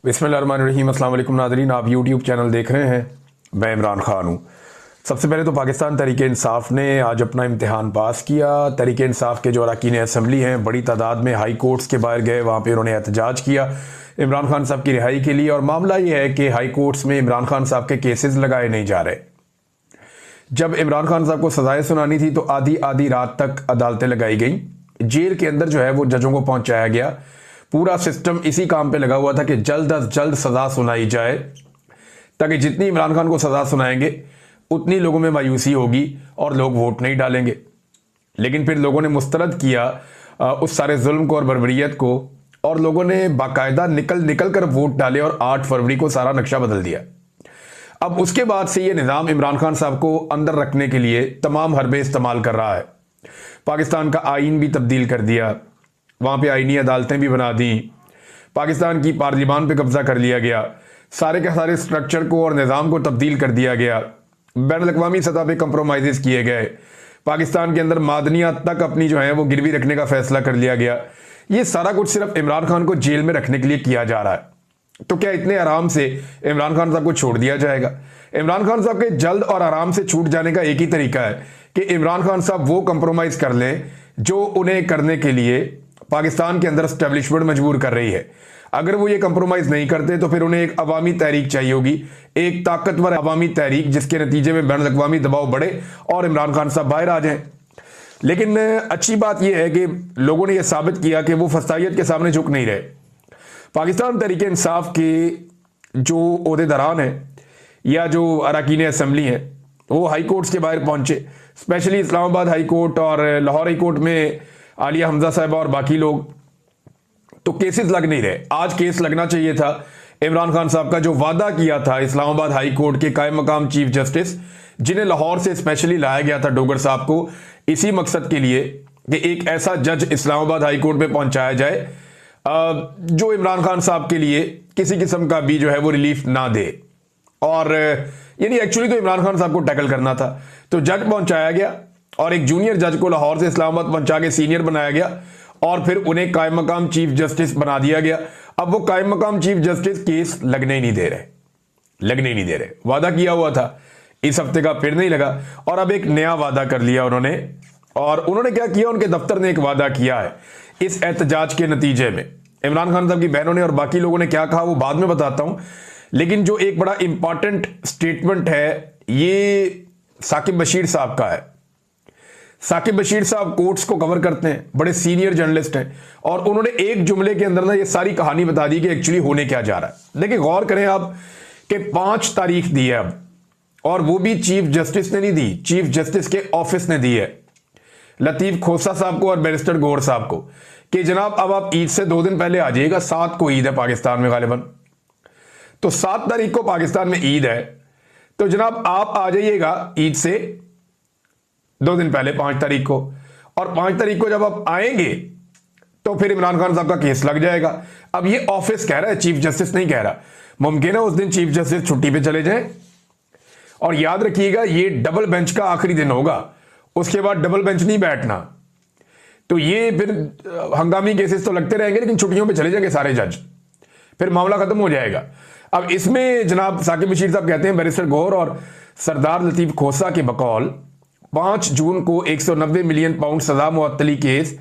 बिस्मिल्लाहिर्रहमानिर्रहीम। अस्सलाम वालेकुम नाज़रीन, आप यूट्यूब चैनल देख रहे हैं। मैं इमरान खान हूँ। सबसे पहले तो पाकिस्तान तहरीक इंसाफ ने आज अपना इम्तिहान पास किया। तहरीक इंसाफ के जो अरकान असम्बली हैं बड़ी तादाद में हाई कोर्ट्स के बाहर गए, वहाँ पे उन्होंने एहतजाज किया इमरान खान साहब की रिहाई के लिए। और मामला ये है कि हाई कोर्ट्स में इमरान खान साहब के केसेस लगाए नहीं जा रहे। जब इमरान खान साहब को सजाएं सुनानी थी तो आधी आधी रात तक अदालतें लगाई गई। जेल के अंदर जो है वो जजों को पहुंचाया गया। पूरा सिस्टम इसी काम पे लगा हुआ था कि जल्द अज जल्द सजा सुनाई जाए, ताकि जितनी इमरान खान को सजा सुनाएंगे उतनी लोगों में मायूसी होगी और लोग वोट नहीं डालेंगे। लेकिन फिर लोगों ने मुस्तरद किया उस सारे जुल्म को और बर्बरियत को, और लोगों ने बाकायदा निकल कर वोट डाले और 8 फरवरी को सारा नक्शा बदल दिया। अब उसके बाद से ये निज़ाम इमरान खान साहब को अंदर रखने के लिए तमाम हरबे इस्तेमाल कर रहा है। पाकिस्तान का आइन भी तब्दील कर दिया, वहाँ पे आइनी अदालतें भी बना दी, पाकिस्तान की पार्लियामान पे कब्जा कर लिया गया, सारे के सारे स्ट्रक्चर को और निज़ाम को तब्दील कर दिया गया, बैन अवी सतह पे कंप्रोमाइज़ किए गए, पाकिस्तान के अंदर मादनियात तक अपनी जो है वो गिरवी रखने का फैसला कर लिया गया। ये सारा कुछ सिर्फ इमरान खान को जेल में रखने के लिए किया जा रहा है। तो क्या इतने आराम से इमरान खान साहब को छोड़ दिया जाएगा? इमरान खान साहब के जल्द और आराम से छूट जाने का एक ही तरीका है कि इमरान खान साहब वो कंप्रोमाइज कर लें जो उन्हें करने के लिए पाकिस्तान के अंदर एस्टेब्लिशमेंट मजबूर कर रही है। अगर वो ये कंप्रोमाइज नहीं करते तो फिर उन्हें एक अवामी तहरीक चाहिए होगी, एक ताकतवर अवामी तहरीक, जिसके नतीजे में बैन अवी दबाव बढ़े और इमरान खान साहब बाहर आ जाएं। लेकिन अच्छी बात यह है कि लोगों ने यह साबित किया कि वो फसाइयत के सामने झुक नहीं रहे। पाकिस्तान तहरीक इंसाफ के जो ओहदेदारान हैं या जो अरकान असम्बली हैं वो हाई कोर्ट्स के बाहर पहुंचे, स्पेशली इस्लामाबाद हाई कोर्ट और लाहौर हाई कोर्ट में आलिया हमजा साहिबा और बाकी लोग। तो केसेस लग नहीं रहे। आज केस लगना चाहिए था। इमरान खान साहब का जो वादा किया था इस्लामाबाद हाई कोर्ट के कायम मकाम चीफ जस्टिस, जिन्हें लाहौर से स्पेशली लाया गया था डोगर साहब को इसी मकसद के लिए कि एक ऐसा जज इस्लामाबाद हाई कोर्ट में पहुंचाया जाए जो इमरान खान साहब के लिए किसी किस्म का भी जो है वो रिलीफ ना दे। और यानी एक्चुअली तो इमरान खान साहब को टैकल करना था। तो जज पहुंचाया गया और एक जूनियर जज को लाहौर से इस्लामाबाद पहुंचा के सीनियर बनाया गया और फिर उन्हें कायम मकाम चीफ जस्टिस बना दिया गया। अब वो कायम मकाम चीफ जस्टिस केस लगने ही नहीं दे रहे। वादा किया हुआ था, इस हफ्ते का फिर नहीं लगा और अब एक नया वादा कर लिया उन्होंने। और उन्होंने क्या किया, उनके दफ्तर ने एक वादा किया है। इस एहतजाज के नतीजे में इमरान खान साहब की बहनों ने और बाकी लोगों ने क्या कहा वो बाद में बताता हूं। लेकिन जो एक बड़ा इंपॉर्टेंट स्टेटमेंट है ये साकिब बशीर साहब का है। साकिब बशीर साहब कोर्ट्स को कवर करते हैं, बड़े सीनियर जर्नलिस्ट हैं, और उन्होंने एक जुमले के अंदर ना ये सारी कहानी बता दी कि एक्चुअली होने क्या जा रहा है। देखिए, गौर करें आप कि 5 तारीख दी है अब, और वो भी चीफ जस्टिस ने नहीं दी, चीफ जस्टिस के ऑफिस ने दी है लतीफ खोसा साहब को और बैरिस्टर गौर साहब को कि जनाब अब आप ईद से 2 दिन पहले आ जाइएगा। 7 को ईद है पाकिस्तान में गालिबन, तो 7 तारीख को पाकिस्तान में ईद है, तो जनाब आप आ जाइएगा ईद से 2 दिन पहले 5 तारीख को। और 5 तारीख को जब आप आएंगे तो फिर इमरान खान साहब का केस लग जाएगा। अब ये ऑफिस कह रहा है, चीफ जस्टिस नहीं कह रहा। मुमकिन है उस दिन चीफ जस्टिस छुट्टी पे चले जाएं। और याद रखिएगा ये डबल बेंच का आखिरी दिन होगा, उसके बाद डबल बेंच नहीं बैठना। तो ये फिर हंगामी केसेस तो लगते रहेंगे, लेकिन छुट्टियों पे चले जाएंगे सारे जज, फिर मामला खत्म हो जाएगा। अब इसमें जनाब साकिब बशीर साहब कहते हैं बैरिस्टर गौर और सरदार लतीफ खोसा के बकौल 5 जून को 190 मिलियन पाउंड सजा मुअत्तली केस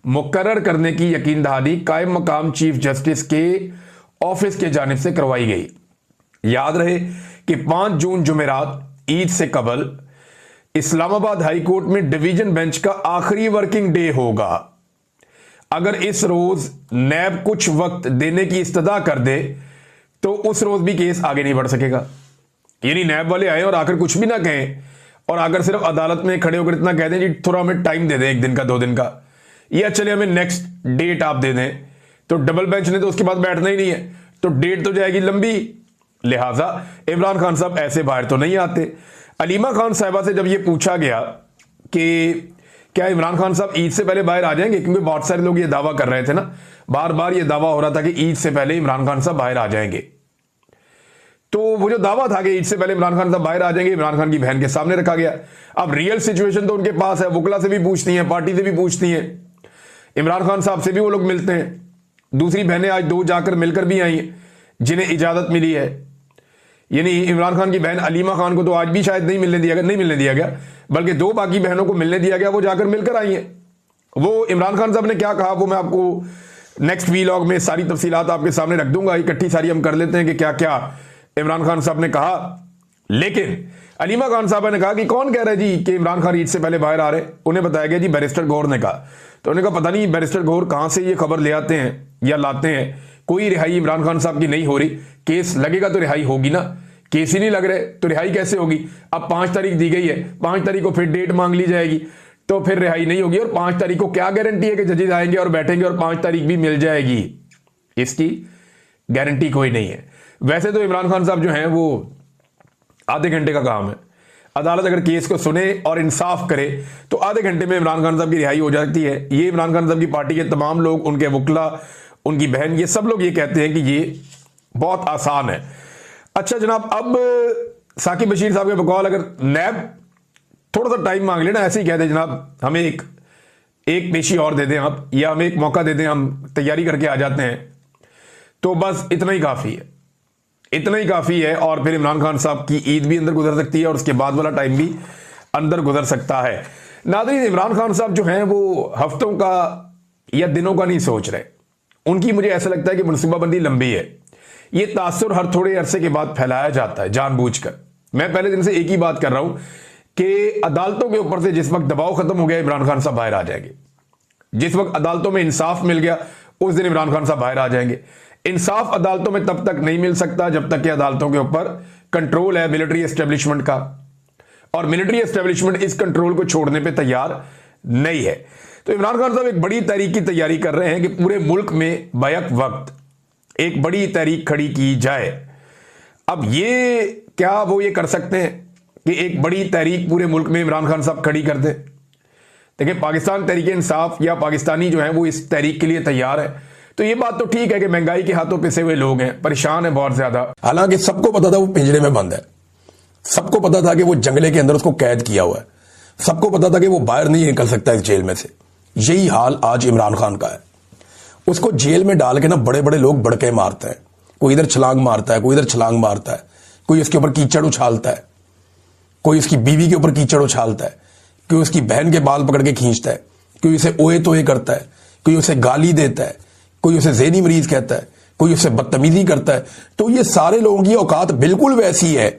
मुकर्रर करने की यकीन दहानी कायम मकाम चीफ जस्टिस के ऑफिस के जानिब से करवाई गई। याद रहे कि 5 जून जुमेरात ईद से कबल इस्लामाबाद हाई कोर्ट में डिवीजन बेंच का आखिरी वर्किंग डे होगा। अगर इस रोज नैब कुछ वक्त देने की इस्तदा कर दे तो उस रोज भी केस आगे नहीं बढ़ सकेगा। यानी नैब वाले आए और आकर कुछ भी ना कहें और आकर सिर्फ अदालत में खड़े होकर इतना कह दें जी थोड़ा हमें टाइम दे दें, 1 दिन का 2 दिन का, या चले हमें नेक्स्ट डेट आप दे दें, तो डबल बेंच ने तो उसके बाद बैठना ही नहीं है, तो डेट तो जाएगी लंबी। लिहाजा इमरान खान साहब ऐसे बाहर तो नहीं आते। अलीमा खान साहिबा से जब ये पूछा गया कि क्या इमरान खान साहब ईद से पहले बाहर आ जाएंगे, क्योंकि बहुत सारे लोग ये दावा कर रहे थे ना, बार बार ये दावा हो रहा था कि ईद से पहले इमरान खान साहब बाहर आ जाएंगे। तो वो जो दावा था कि ईद से पहले इमरान खान साहब बाहर आ जाएंगे, इमरान खान की बहन के सामने रखा गया। अब रियल सिचुएशन तो उनके पास है, वकला से भी पूछती हैं, पार्टी से भी पूछती हैं, इमरान खान साहब से भी वो लोग मिलते हैं। दूसरी बहनें आज 2 जाकर मिलकर भी आई हैं। जिन्हें इजाजत मिली है। यानी इमरान खान की बहन अलीमा खान को तो आज भी शायद नहीं मिलने दिया गया, बल्कि 2 बाकी बहनों को मिलने दिया गया, वो जाकर मिलकर आई हैं। वो इमरान खान साहब ने क्या कहा वो मैं आपको नेक्स्ट वीलॉग में सारी तफसीलात आपके सामने रख दूंगा। इकट्ठी सारी हम कर लेते हैं कि क्या क्या इमरान खान साहब ने कहा। लेकिन अलीमा खान साहब ने कहा कि कौन कह रहा है जी कि इमरान खान ईद से पहले बाहर आ रहे। उन्हें बताया गया जी बैरिस्टर गौहर ने कहा। तो उन्होंने कहा पता नहीं बैरिस्टर गौहर कहां से ये खबर ले आते हैं या लाते हैं, कोई रिहाई इमरान खान साहब की नहीं हो रही। केस लगेगा तो रिहाई होगी ना, केस ही नहीं लग रहे तो रिहाई कैसे होगी। अब 5 तारीख दी गई है, 5 तारीख को फिर डेट मांग ली जाएगी तो फिर रिहाई नहीं होगी। और 5 तारीख को क्या गारंटी है कि जजेस आएंगे और बैठेंगे और 5 तारीख भी मिल जाएगी, इसकी गारंटी कोई नहीं है। वैसे तो इमरान खान साहब जो हैं वो आधे घंटे का काम है। अदालत अगर केस को सुने और इंसाफ करे तो आधे घंटे में इमरान खान साहब की रिहाई हो जाती है। ये इमरान खान साहब की पार्टी के तमाम लोग, उनके वकला, उनकी बहन, ये सब लोग ये कहते हैं कि ये बहुत आसान है। अच्छा जनाब, अब साकिब बशीर साहब के बकौल अगर नैब थोड़ा सा टाइम मांग लेना, ऐसे ही कह दे जनाब हमें एक पेशी और दे दें आप, या हमें एक मौका दे दें, हम तैयारी करके आ जाते हैं, तो बस इतना ही काफी है, इतना ही काफी है। और फिर इमरान खान साहब की ईद भी अंदर गुजर सकती है और उसके बाद वाला टाइम भी अंदर गुजर सकता है। नाज़रीन, इमरान खान साहब जो हैं वो हफ्तों का या दिनों का नहीं सोच रहे। उनकी मुझे ऐसा लगता है कि मनसूबाबंदी लंबी है। ये तासुर हर थोड़े अरसे के बाद फैलाया जाता है जानबूझकर। मैं पहले दिन से एक ही बात कर रहा हूं कि अदालतों के ऊपर से जिस वक्त दबाव खत्म हो गया इमरान खान साहब बाहर आ जाएंगे। जिस वक्त अदालतों में इंसाफ मिल गया उस दिन इमरान खान साहब बाहर आ जाएंगे। इंसाफ अदालतों में तब तक नहीं मिल सकता जब तक कि अदालतों के ऊपर कंट्रोल है मिलिट्री एस्टेब्लिशमेंट का, और मिलिट्री एस्टेब्लिशमेंट इस कंट्रोल को छोड़ने पे तैयार नहीं है। तो इमरान खान साहब एक बड़ी तहरीक की तैयारी कर रहे हैं कि पूरे मुल्क में बैक वक्त एक बड़ी तहरीक खड़ी की जाए। अब ये क्या वो ये कर सकते हैं कि एक बड़ी तहरीक पूरे मुल्क में इमरान खान साहब खड़ी कर दे? देखिए, पाकिस्तान तहरीक इंसाफ या पाकिस्तानी जो है वो इस तहरीक के लिए तैयार है। तो ये बात तो ठीक है कि महंगाई के हाथों पिसे हुए लोग हैं, परेशान है बहुत ज्यादा। हालांकि सबको पता था वो पिंजरे में बंद है, सबको पता था कि वो जंगले के अंदर उसको कैद किया हुआ है, सबको पता था कि वो बाहर नहीं निकल सकता इस जेल में से। यही हाल आज इमरान खान का है। उसको जेल में डाल के ना बड़े बड़े लोग बड़के मारते हैं, कोई इधर छलांग मारता है, कोई इधर छलांग मारता है, कोई उसके ऊपर कीचड़ उछालता है, कोई उसकी बीवी के ऊपर कीचड़ उछालता है, कोई उसकी बहन के बाल पकड़ के खींचता है, कोई उसे ओए तोए करता है, कोई उसे गाली देता है, कोई उसे ज़हनी मरीज कहता है, कोई उससे बदतमीजी करता है। तो ये सारे लोगों की औकात बिल्कुल वैसी है।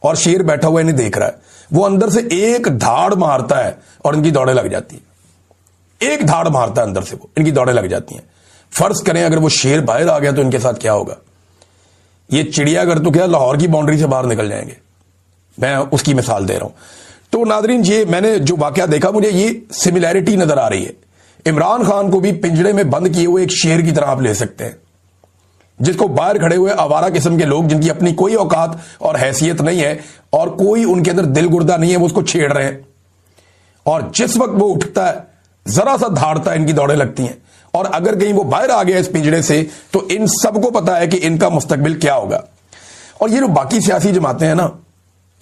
और शेर बैठा हुआ इन्हें देख रहा है, वो अंदर से एक धाड़ मारता है और इनकी दौड़ें लग जाती है। एक धाड़ मारता है अंदर से, वो इनकी दौड़ें लग जाती हैं। फर्ज करें अगर वो शेर बाहर आ गया तो इनके साथ क्या होगा। ये चिड़ियाघर तो क्या लाहौर की बाउंड्री से बाहर निकल जाएंगे। मैं उसकी मिसाल दे रहा हूं। तो नादरीन, ये मैंने जो वाकया देखा मुझे ये सिमिलैरिटी नजर आ रही है। इमरान खान को भी पिंजरे में बंद किए हुए एक शेर की तरह आप ले सकते हैं, जिसको बाहर खड़े हुए आवारा किस्म के लोग, जिनकी अपनी कोई औकात और हैसियत नहीं है और कोई उनके अंदर दिल गुर्दा नहीं है, वो उसको छेड़ रहे हैं। और जिस वक्त वो उठता है जरा सा धाड़ता है, इनकी दौड़ें लगती हैं। और अगर कहीं वो बाहर आ गया इस पिंजरे से तो इन सबको पता है कि इनका मुस्तकबिल क्या होगा। और ये जो बाकी सियासी जमातें हैं ना,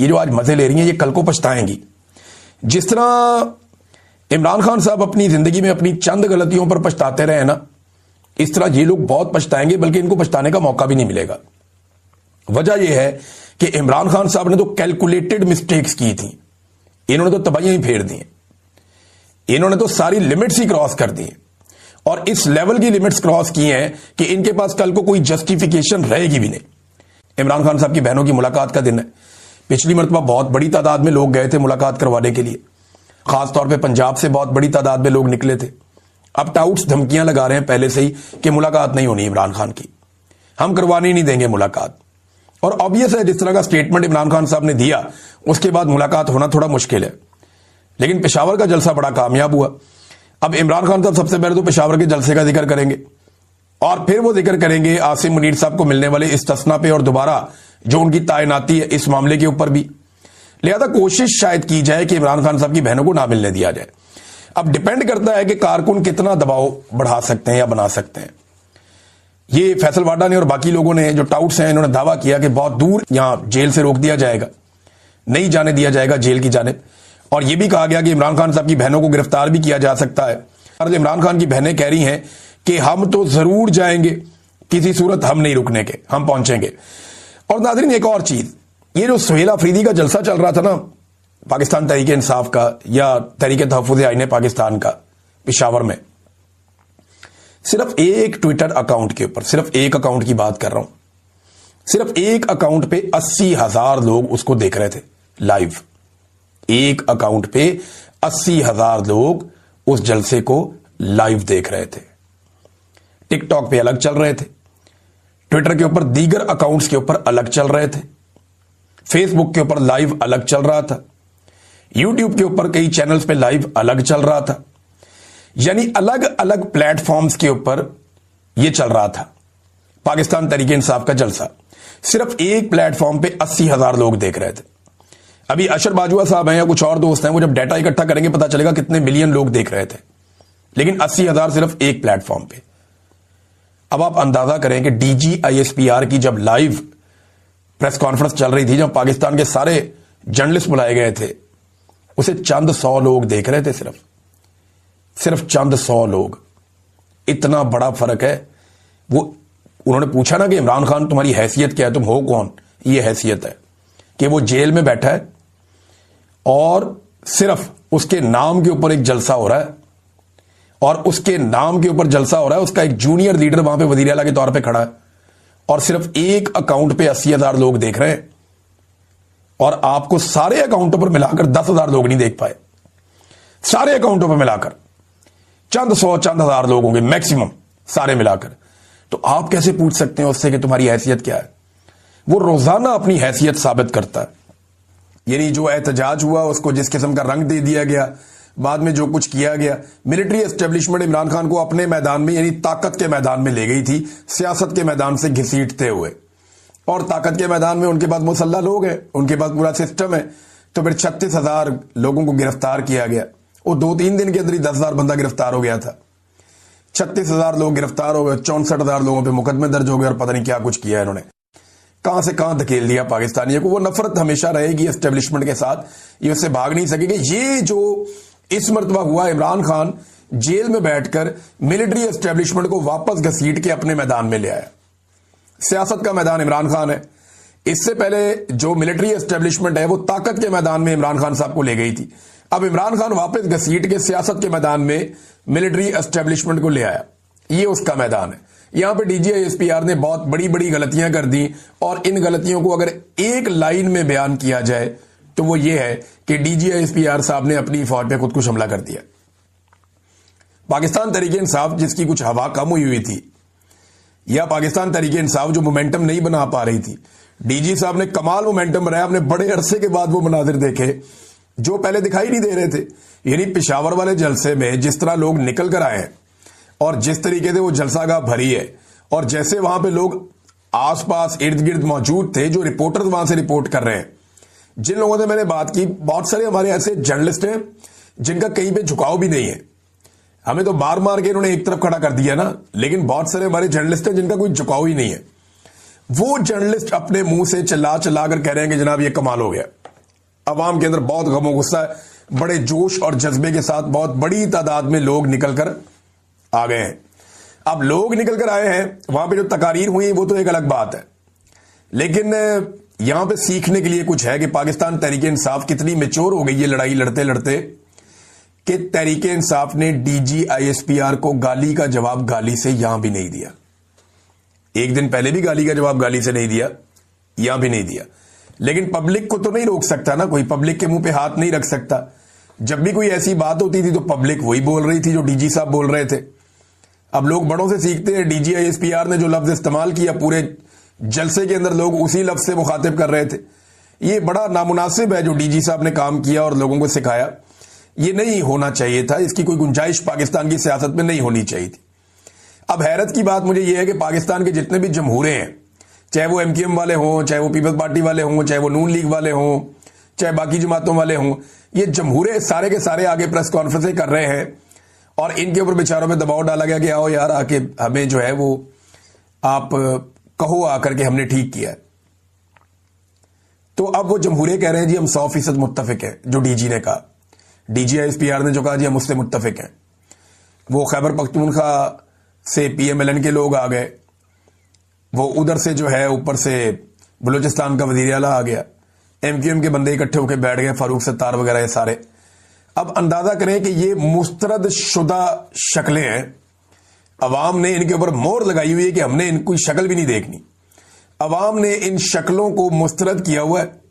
ये जो आज मजे ले रही हैं, ये कल को पछताएंगी। जिस तरह इमरान खान साहब अपनी जिंदगी में अपनी चंद गलतियों पर पछताते रहे ना, इस तरह ये लोग बहुत पछताएंगे, बल्कि इनको पछताने का मौका भी नहीं मिलेगा। वजह यह है कि इमरान खान साहब ने तो कैलकुलेटेड मिस्टेक्स की थी, इन्होंने तो तबाहियां ही फेर दी, इन्होंने तो सारी लिमिट्स ही क्रॉस कर दी और इस लेवल की लिमिट्स क्रॉस की हैं कि इनके पास कल को कोई जस्टिफिकेशन रहेगी भी नहीं। इमरान खान साहब की बहनों की मुलाकात का दिन है। पिछली मरतबा बहुत बड़ी तादाद में लोग गए थे मुलाकात करवाने के लिए, खासतौर पे पंजाब से बहुत बड़ी तादाद में लोग निकले थे। अब टाउट्स धमकियां लगा रहे हैं पहले से ही कि मुलाकात नहीं होनी इमरान खान की, हम करवाने ही नहीं देंगे मुलाकात। और ऑब्वियस है, जिस तरह का स्टेटमेंट इमरान खान साहब ने दिया उसके बाद मुलाकात होना थोड़ा मुश्किल है। लेकिन पेशावर का जलसा बड़ा कामयाब हुआ। अब इमरान खान साहब सबसे पहले तो पेशावर के जलसे का जिक्र करेंगे और फिर वो जिक्र करेंगे आसिम मुनीर साहब को मिलने वाले इस्तिस्ना पे और दोबारा जो उनकी तैनाती है इस मामले के ऊपर भी। लिहाजा कोशिश शायद की जाए कि इमरान खान साहब की बहनों को ना मिलने दिया जाए। अब डिपेंड करता है कि कारकुन कितना दबाव बढ़ा सकते हैं या बना सकते हैं। ये फैसल वाडा ने और बाकी लोगों ने जो टाउट्स हैं, इन्होंने दावा किया कि बहुत दूर यहां जेल से रोक दिया जाएगा, नहीं जाने दिया जाएगा जेल की जानिब। और यह भी कहा गया कि इमरान खान साहब की बहनों को गिरफ्तार भी किया जा सकता है। और इमरान खान की बहनें कह रही हैं कि हम तो जरूर जाएंगे, किसी सूरत हम नहीं रुकने के, हम पहुंचेंगे। और नाज़रीन एक और चीज, ये जो सुहेल अफरीदी का जलसा चल रहा था ना पाकिस्तान तहरीक इंसाफ का या तहरीक तहफ़्फ़ुज़ आईन पाकिस्तान का पेशावर में, सिर्फ एक ट्विटर अकाउंट के ऊपर, सिर्फ एक अकाउंट की बात कर रहा हूं, सिर्फ एक अकाउंट पे 80,000 लोग उसको देख रहे थे लाइव। एक अकाउंट पे 80,000 लोग उस जलसे को लाइव देख रहे थे। टिकटॉक पे अलग चल रहे थे, ट्विटर के ऊपर दीगर अकाउंट्स के ऊपर अलग चल रहे थे, फेसबुक के ऊपर लाइव अलग चल रहा था, यूट्यूब के ऊपर कई चैनल्स पे लाइव अलग चल रहा था। यानी अलग अलग प्लेटफॉर्म्स के ऊपर यह चल रहा था पाकिस्तान तहरीक इंसाफ का जलसा। सिर्फ एक प्लेटफॉर्म पे 80,000 लोग देख रहे थे। अभी अशर बाजुआ साहब हैं या कुछ और दोस्त हैं, वो जब डाटा इकट्ठा करेंगे पता चलेगा कितने मिलियन लोग देख रहे थे, लेकिन 80,000 सिर्फ एक प्लेटफॉर्म पे। अब आप अंदाजा करें कि DGISPR की जब लाइव प्रेस कॉन्फ्रेंस चल रही थी, जब पाकिस्तान के सारे जर्नलिस्ट बुलाए गए थे, उसे चंद 100 लोग देख रहे थे, सिर्फ चंद 100 लोग। इतना बड़ा फर्क है। वो उन्होंने पूछा ना कि इमरान खान तुम्हारी हैसियत क्या है, तुम हो कौन? ये हैसियत है कि वो जेल में बैठा है और सिर्फ उसके नाम के ऊपर एक जलसा हो रहा है, और उसके नाम के ऊपर जलसा हो रहा है, उसका एक जूनियर लीडर वहां पे वजीर आला के तौर पे खड़ा है, और सिर्फ एक अकाउंट पे 80,000 लोग देख रहे हैं, और आपको सारे अकाउंटों पर मिलाकर 10,000 लोग नहीं देख पाए। सारे अकाउंटों पर मिलाकर चंद 100 चंद हजार लोग होंगे मैक्सिमम, सारे मिलाकर। तो आप कैसे पूछ सकते हैं उससे कि तुम्हारी हैसियत क्या है? वो रोजाना अपनी हैसियत साबित करता है। यानी जो एहतजाज हुआ उसको जिस किस्म का रंग दे दिया गया, बाद में जो कुछ किया गया, मिलिट्री एस्टेब्लिशमेंट इमरान खान को अपने मैदान में यानी ताकत के मैदान में ले गई थी, सियासत के मैदान से घसीटते हुए। और ताकत के मैदान में उनके पास मुसल्ला लोग हैं, उनके पास पूरा सिस्टम है। तो फिर 36,000 लोगों को गिरफ्तार किया गया। वो 2-3 दिन के अंदर ही 10,000 बंदा गिरफ्तार हो गया था। 36,000 लोग गिरफ्तार हो गए, 64,000 लोगों पे मुकदमे दर्ज हो गए, और पता नहीं क्या कुछ किया इन्होंने। कहां से कहां धकेल दिया पाकिस्तानियों को। वो नफरत हमेशा रहेगी एस्टेब्लिशमेंट के साथ, ये उससे भाग नहीं सकेगी। ये जो इस मर्तबा हुआ, इमरान खान जेल में बैठकर मिलिट्री एस्टेब्लिशमेंट को वापस घसीट के अपने मैदान में ले आया। सियासत का मैदान इमरान खान है। इससे पहले जो मिलिट्री एस्टेब्लिशमेंट है वो ताकत के मैदान में इमरान खान साहब को ले गई थी। अब इमरान खान वापस घसीट के सियासत के मैदान में मिलिट्री एस्टेब्लिशमेंट को ले आया। ये उसका मैदान है। यहां पे DGISPR ने बहुत बड़ी बड़ी गलतियां कर दी, और इन गलतियों को अगर एक लाइन में बयान किया जाए तो वो ये है कि DGISPR साहब ने अपनी फौज पे खुदकुश हमला कर दिया। पाकिस्तान तहरीक इंसाफ जिसकी कुछ हवा कम हुई थी, या पाकिस्तान तहरीक इंसाफ जो मोमेंटम नहीं बना पा रही थी, DG साहब ने कमाल मोमेंटम बनाया। हमने बड़े अरसे के बाद वो मनाजिर देखे जो पहले दिखाई नहीं दे रहे थे। यानी पेशावर वाले जलसे में जिस तरह लोग निकल कर आए हैं, और जिस तरीके से वो जलसागाह भरी है, और जैसे वहां पे लोग आसपास इर्द गिर्द मौजूद थे, जो रिपोर्टर्स वहां से रिपोर्ट कर रहे हैं, जिन लोगों से मैंने बात की, बहुत सारे हमारे ऐसे जर्नलिस्ट हैं जिनका कहीं पे झुकाव भी नहीं है। हमें तो मार मार के इन्होंने एक तरफ खड़ा कर दिया ना, लेकिन बहुत सारे हमारे जर्नलिस्ट हैं जिनका कोई झुकाव ही नहीं है। वो जर्नलिस्ट अपने मुंह से चिल्ला चिल्ला कर कह रहे हैं कि जनाब ये कमाल हो गया। अवाम के अंदर बहुत गम और गुस्सा है, बड़े जोश और जज्बे के साथ बहुत बड़ी तादाद में लोग निकलकर आ गए हैं। अब लोग निकल कर आए हैं, वहां पे जो तकारीर हुई वो तो एक अलग बात है, लेकिन यहां पे सीखने के लिए कुछ है कि पाकिस्तान तहरीक इंसाफ कितनी मैच्योर हो गई है लड़ाई लड़ते लड़ते, कि तहरीक इंसाफ ने DGISPR को गाली का जवाब गाली से यहां भी नहीं दिया। एक दिन पहले भी गाली का जवाब गाली से नहीं दिया, यहां भी नहीं दिया। लेकिन पब्लिक को तो नहीं रोक सकता ना कोई, पब्लिक के मुंह पे हाथ नहीं रख सकता। जब भी कोई ऐसी बात होती थी तो पब्लिक वही बोल रही थी जो DG साहब बोल रहे थे। अब लोग बड़ों से सीखते हैं। DGISPR ने जो लफ्ज इस्तेमाल किया पूरे जलसे के अंदर, लोग उसी लफ्ज से मुखातिब कर रहे थे। ये बड़ा नामुनासिब है जो DG साहब ने काम किया और लोगों को सिखाया। ये नहीं होना चाहिए था, इसकी कोई गुंजाइश पाकिस्तान की सियासत में नहीं होनी चाहिए थी। अब हैरत की बात मुझे यह है कि पाकिस्तान के जितने भी जमहूरे हैं, चाहे वो MKM वाले हों, चाहे वो पीपल्स पार्टी वाले हों, चाहे वो नून लीग वाले हों, चाहे बाकी जमातों वाले हों, ये जमहूरे सारे के सारे आगे प्रेस कॉन्फ्रेंसें कर रहे हैं, और इनके ऊपर बेचारों में दबाव डाला गया कि आओ यार आके हमें जो है वो आप कहो आकर के हमने ठीक किया। तो अब वो जमहूरे कह रहे हैं जी हम 100% मुत्तफिक हैं, जो DG ने कहा। DGISPR ने जो कहा जी हम उससे मुत्तफिक हैं। वो खैबर पख्तूनख्वा से PMLN के लोग आ गए, वो उधर से जो है ऊपर से बलूचिस्तान का वजीर आला आ गया, MQM के बंदे इकट्ठे होकर बैठ गए, फारूक सत्तार वगैरह ये सारे। अब अंदाजा करें कि ये मुस्तरद शुदा शक्लें हैं, अवाम ने इनके ऊपर मोहर लगाई हुई है कि हमने इनकी शक्ल भी नहीं देखनी। अवाम ने इन शक्लों को मुस्तरद किया हुआ है।